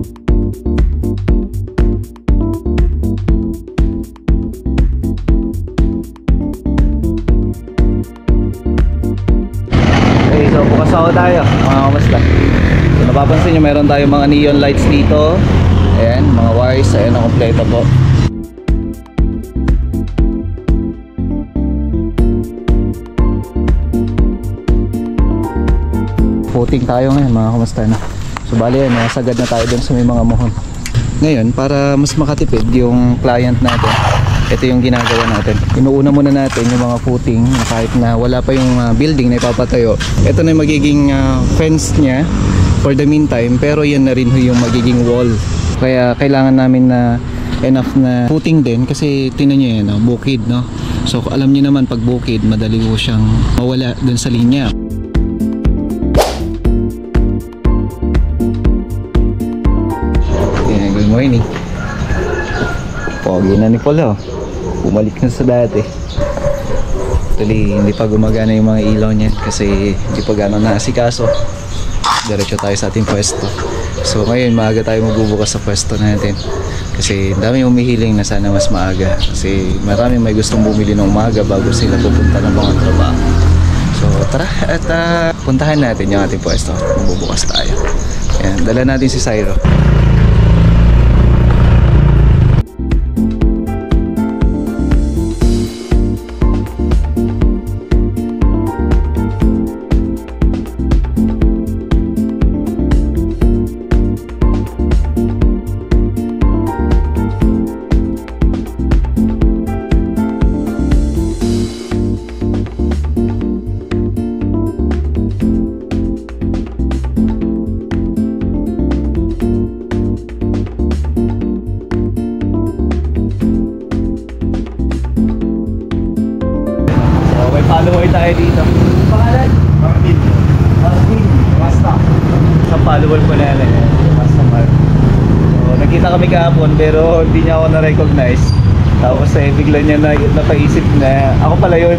Okay, so bukas ako tayo mga kamusta. So napapansin nyo meron tayong mga neon lights dito. Ayan, mga wires, ayan ang kompleto po. Footing tayo ngayon mga kamusta na. So bali yan, nasagad na tayo dun sa may mga muhon. Ngayon, para mas makatipid yung client natin, ito yung ginagawa natin. Inuuna muna natin yung mga footing na kahit na wala pa yung building na ipapatayo. Ito na yung magiging fence niya for the meantime, pero yan na rin yung magiging wall. Kaya kailangan namin na enough na footing din kasi tinan nyo yan, bukid, no? So alam nyo naman pag bukid, madali ko siyang mawala dun sa linya. Good morning. Pogi na ni Paul, bumalik na sa dati. Actually, hindi pa gumagana yung mga ilaw niya kasi hindi pa gano'n naasikaso. Diretso tayo sa ating pwesto. So ngayon maaga tayo magbubukas sa pwesto natin kasi dami umihiling na sana mas maaga kasi marami may gustong bumili ng umaga bago sila pupunta ng mga trabaho. So tara at puntahan natin yung ating pwesto. Magbubukas tayo. Ayan, dala natin si Syro. Follower tayo dito. Pangalan? Marvin. Marvin. Basta. Isang follower ko na yan eh. Basta Marvin. So, nakita kami kahapon pero hindi niya ako na-recognize. Tapos bigla niya napaisip na ako pala yun.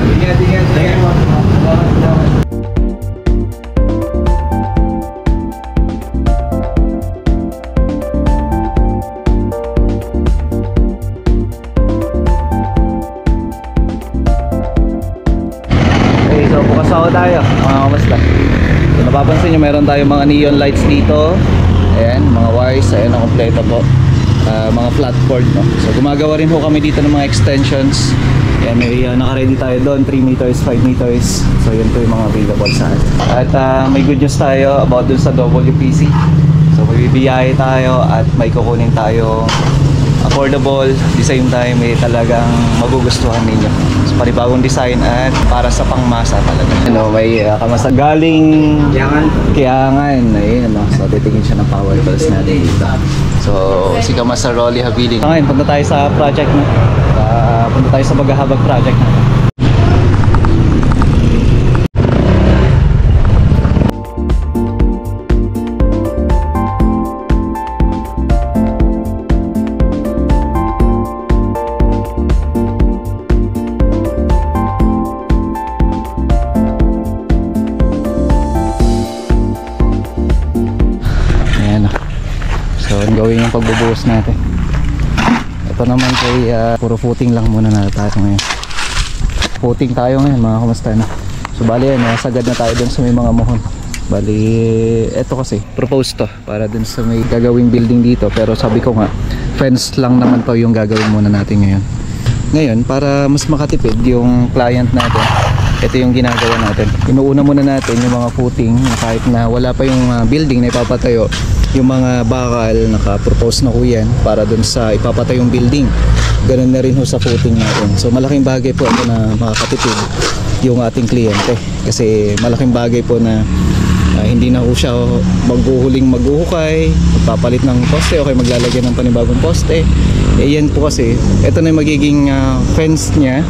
Ingat. So bukas ako tayo mga kamusta. So napapansin nyo meron tayong mga neon lights dito. Ayan, mga wires, ayan ang kompleto po. Mga flat cord, no? So gumagawa rin ho kami dito ng mga extensions. Ayan, may naka-ready tayo doon, 3 meters, 5 meters. So yun po yung mga available sa atin. At may good news tayo about dun sa WPC. So may bibiyahe tayo at may kukunin tayo affordable, at the same time talagang magugustuhan ninyo. So panibagong design at para sa pangmasa talaga. May kamasa galing Kiangan. Ayun, so titingin siya ng power tools natin dito. So si Kamasa Rolly Habiling. Ngayon punta tayo sa project na. Punta tayo sa Baghahabag project na. So gawin yung pagbubuhos natin. Ito naman kay puro footing lang muna na tayo ngayon. Footing tayo ngayon mga kamusta na. So bali yan, sagad na tayo dun sa may mga muhon. Bali eto kasi propose to para dun sa may gagawing building dito. Pero sabi ko nga fence lang naman to yung gagawin muna natin ngayon. Ngayon para mas makatipid yung client natin, ito yung ginagawa natin. Inuuna muna natin yung mga footing na kahit na wala pa yung building na ipapatayo. Yung mga bakal naka-propose na ho yan para dun sa ipapatayong building. Ganun na rin ho sa footing natin. So malaking bagay po ito na makakatipid yung ating kliyente. Kasi malaking bagay po na hindi na ho siya maghuhukay, magpapalit ng poste o kaya maglalagyan ng panibagong poste. Yan po kasi, ito na yung magiging fence niya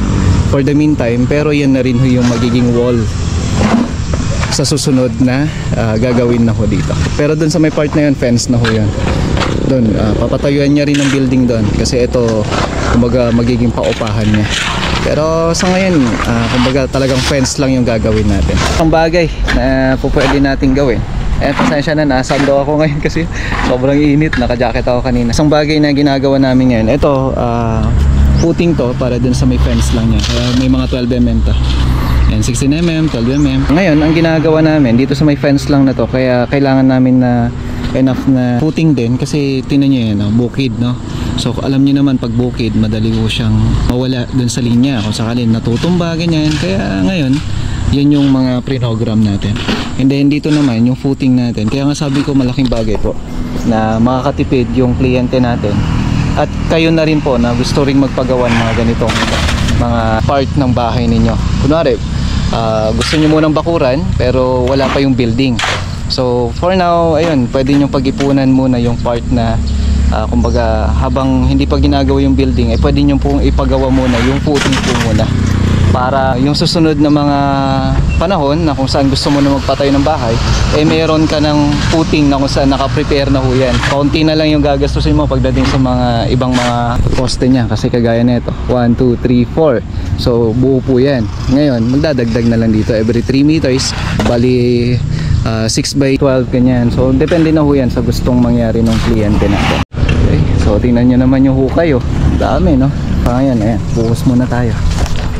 for the meantime, pero yan na rin ho yung magiging wall sa susunod na gagawin na ho dito. Pero dun sa may part na yun, fence na ho yan. Dun, papatayuan niya rin ng building dun kasi ito kumbaga magiging paupahan niya. Pero sa ngayon, kumbaga talagang fence lang yung gagawin natin. Ang bagay na pwede natin gawin. Pasensya na, nasando ako ngayon kasi sobrang init, naka-jacket ako kanina. Isang bagay na ginagawa namin ngayon, ito, footing to para dun sa may fence lang niya. Kaya may mga 12mm to. And 16mm, 12mm. Ngayon, ang ginagawa namin dito sa may fence lang na to, kaya kailangan namin na enough na footing din kasi tinan nyo yan, bukid, no? So alam niyo naman pag bukid, madali ko siyang mawala dun sa linya kung sakalin natutumba, ganyan. Kaya ngayon, yan yung mga pre-program natin. And then dito naman yung footing natin. Kaya nga sabi ko malaking bagay po na makakatipid yung kliyente natin. At kayo na rin po na gusto ring magpagawan mga ganitong mga part ng bahay ninyo. Kunwari, gusto nyo munang bakuran pero wala pa yung building. So for now, ayun, pwede nyo pag-ipunan muna yung part na kumbaga habang hindi pa ginagawa yung building, pwede nyo pong ipagawa muna yung footing po muna. Para yung susunod na mga panahon na kung saan gusto mo na magpatayo ng bahay, mayroon ka ng footing na kung saan nakaprepare na ho yan. Kaunti na lang yung gagastusin mo pagdating sa mga ibang mga poste niya. Kasi kagaya nito, 1, 2, 3, 4. So buo po yan. Ngayon, magdadagdag na lang dito every 3 meters. Bali 6x12 ganyan. So depende na ho yan sa gustong mangyari ng kliyente natin. Okay, so tingnan nyo naman yung hukay, oh. Dami, no? Ayan, ayan, buhos muna tayo.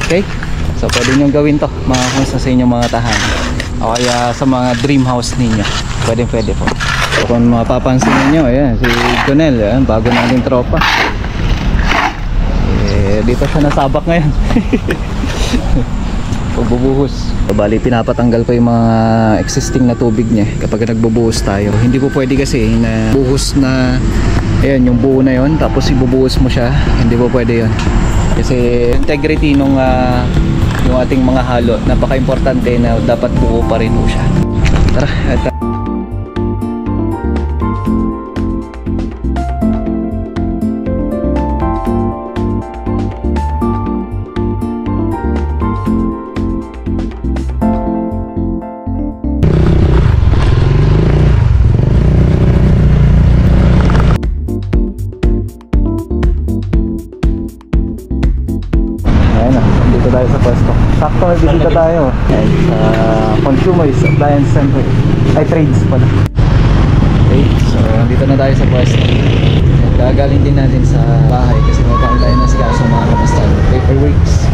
Okay, so pwede nyo gawin to mga kung sa inyong mga tahanan o kaya sa mga dream house ninyo, pwede po. So kung mapapansin niyo, ayan si Jonel, ayan, bago nating tropa, dito siya nasabak ngayon. Pagbubuhos, so, bali pinapatanggal ko yung mga existing na tubig niya kapag nagbubuhos tayo. Hindi po pwede kasi na buhos na ayan yung buo na yon tapos ibubuhos mo siya, hindi po pwede yon kasi integrity nung yung ating mga halo, napaka-importante na dapat buo pa rin po siya. Tara, ito. Tayo sa pwesto. Sakto may bisita tayo sa Consumers Appliance Center. Ay, trades pala. Okay, so dito na tayo sa pwesto. Gagaling din natin sa bahay kasi magkakain tayo na sila sa mga kamastan. Paperworks.